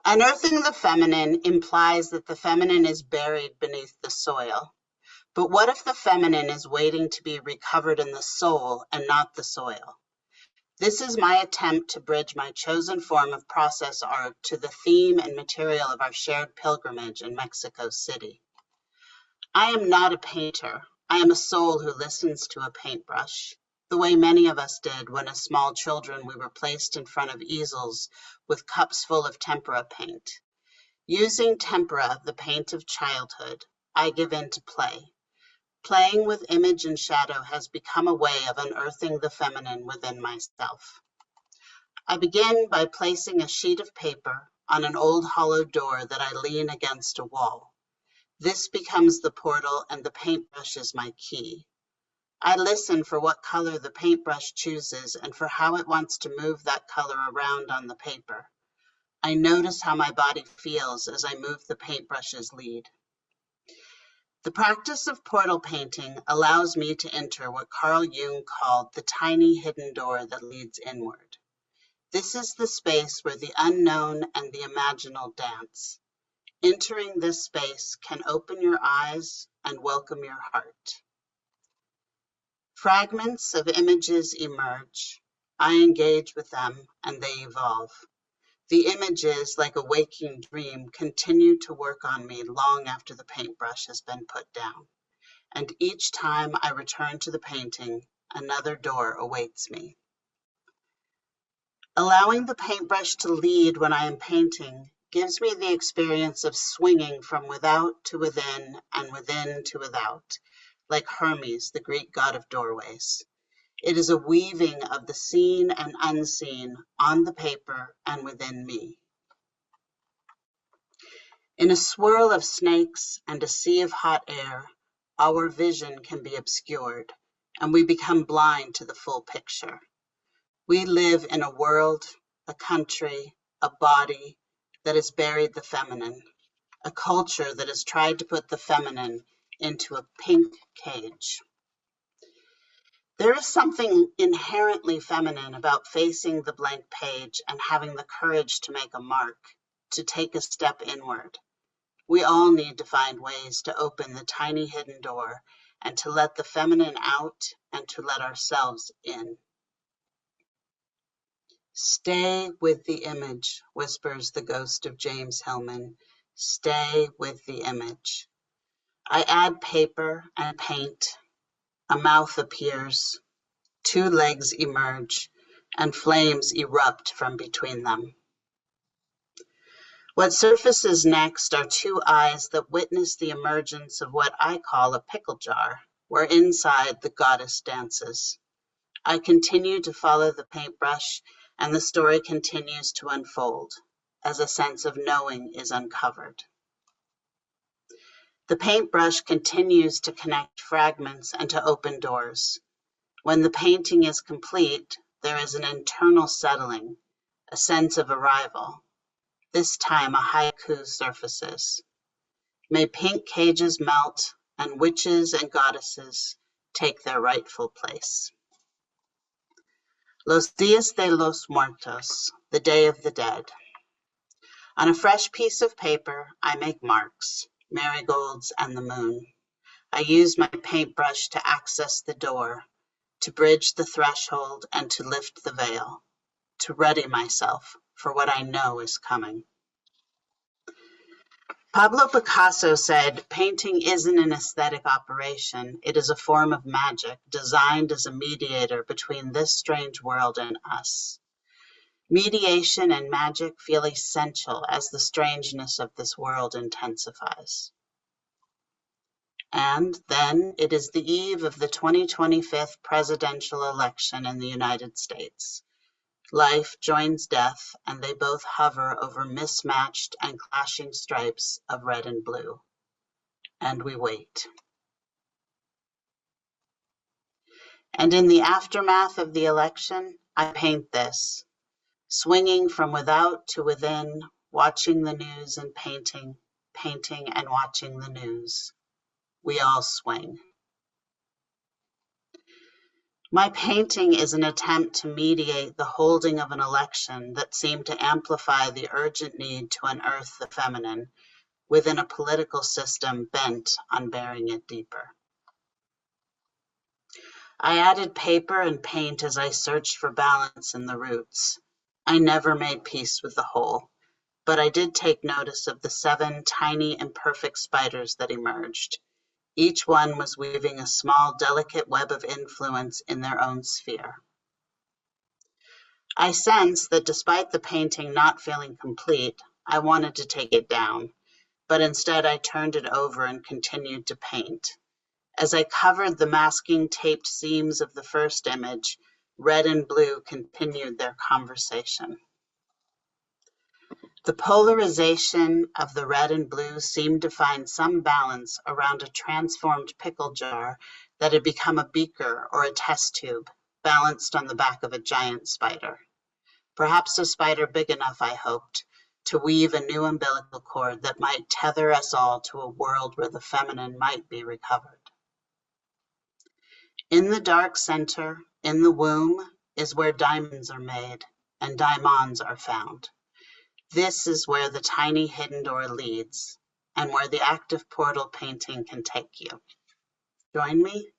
Unearthing the feminine implies that the feminine is buried beneath the soil. But what if the feminine is waiting to be recovered in the soul and not the soil? This is my attempt to bridge my chosen form of process art to the theme and material of our shared pilgrimage in Mexico City. I am not a painter. I am a soul who listens to a paintbrush, the way many of us did when as small children we were placed in front of easels with cups full of tempera paint. Using tempera, the paint of childhood, I give in to play. Playing with image and shadow has become a way of unearthing the feminine within myself. I begin by placing a sheet of paper on an old hollow door that I lean against a wall. This becomes the portal and the paintbrush is my key. I listen for what color the paintbrush chooses and for how it wants to move that color around on the paper. I notice how my body feels as I move the paintbrush's lead. The practice of portal painting allows me to enter what Carl Jung called the tiny hidden door that leads inward. This is the space where the unknown and the imaginal dance. Entering this space can open your eyes and welcome your heart. Fragments of images emerge. I engage with them and they evolve. The images, like a waking dream, continue to work on me long after the paintbrush has been put down. And each time I return to the painting, another door awaits me. Allowing the paintbrush to lead when I am painting gives me the experience of swinging from without to within and within to without, like Hermes, the Greek god of doorways. It is a weaving of the seen and unseen on the paper and within me. In a swirl of snakes and a sea of hot air, our vision can be obscured, and we become blind to the full picture. We live in a world, a country, a body that has buried the feminine, a culture that has tried to put the feminine into a pink cage. There is something inherently feminine about facing the blank page and having the courage to make a mark, to take a step inward. We all need to find ways to open the tiny hidden door and to let the feminine out and to let ourselves in. Stay with the image, whispers the ghost of James Hillman. Stay with the image. I add paper and paint. A mouth appears. Two legs emerge, and flames erupt from between them. What surfaces next are two eyes that witness the emergence of what I call a pickle jar, where inside the goddess dances. I continue to follow the paintbrush, and the story continues to unfold as a sense of knowing is uncovered. The paintbrush continues to connect fragments and to open doors. When the painting is complete, there is an internal settling, a sense of arrival. This time a haiku surfaces. May pink cages melt and witches and goddesses take their rightful place. Los Días de los Muertos, the Day of the Dead. On a fresh piece of paper, I make marks, marigolds and the moon. I use my paintbrush to access the door, to bridge the threshold and to lift the veil, to ready myself for what I know is coming. Pablo Picasso said, painting isn't an aesthetic operation, it is a form of magic designed as a mediator between this strange world and us. Mediation and magic feel essential as the strangeness of this world intensifies. And then it is the eve of the 2025 presidential election in the United States. Life joins death, and they both hover over mismatched and clashing stripes of red and blue. And we wait. And in the aftermath of the election, I paint this, swinging from without to within, watching the news and painting, painting and watching the news. We all swing. My painting is an attempt to mediate the holding of an election that seemed to amplify the urgent need to unearth the feminine within a political system bent on burying it deeper. I added paper and paint as I searched for balance in the roots. I never made peace with the whole, but I did take notice of the 7 tiny imperfect spiders that emerged. Each one was weaving a small, delicate web of influence in their own sphere. I sensed that despite the painting not feeling complete, I wanted to take it down, but instead I turned it over and continued to paint. As I covered the masking taped seams of the first image, red and blue continued their conversation. The polarization of the red and blue seemed to find some balance around a transformed pickle jar that had become a beaker or a test tube, balanced on the back of a giant spider. Perhaps a spider big enough, I hoped, to weave a new umbilical cord that might tether us all to a world where the feminine might be recovered. In the dark center, in the womb, is where diamonds are made and diamonds are found. This is where the tiny hidden door leads and where the active portal painting can take you. Join me